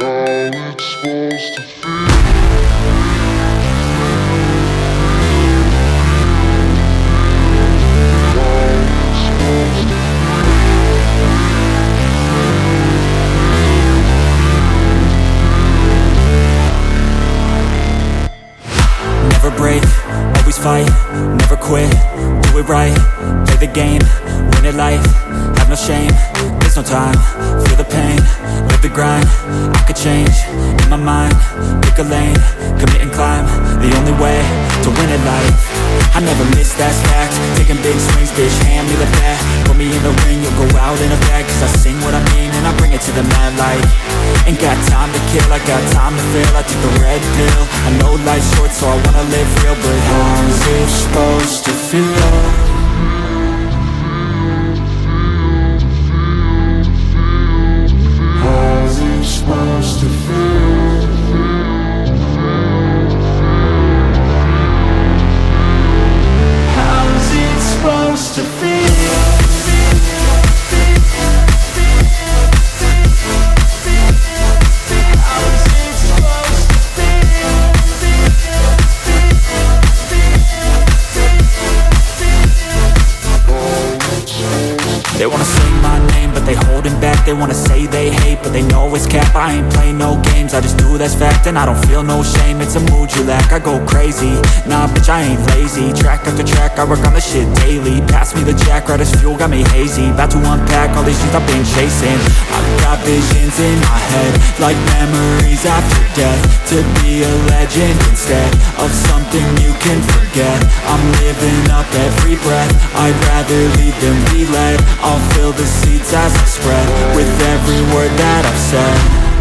it's supposed to feel. Never break, always fight, never quit, do it right, play the game, win it life, have no shame, there's no time, feel the pain, live the grind, I could change, in my mind, pick a lane, commit and climb, the only way to win it life. I never miss, that's fact, taking big swings, bitch, hand me the bat, put me in the ring, you'll go out in a bag, cause I sing what I mean and I bring it to the mad light. Ain't got time to kill, I got time to feel, I took the red pill, I know life's short so I wanna live real, but how's it supposed to feel? How's it supposed to feel? How's it supposed to feel? They wanna say my name, but they holding back. They wanna say they hate, but they know it's cap. I ain't play no games, I just do that's fact. And I don't feel no shame, it's a mood you lack. I go crazy, nah bitch I ain't lazy. Track after track, I work on this shit daily. Pass me the jack, right as fuel, got me hazy. About to unpack all these things I've been chasing. I've got visions in my head, like memories after death. To be a legend instead of something you can forget. I'm living up every breath, I'd rather lead than be led. I'll fill the seats as I spread with every word that I've said.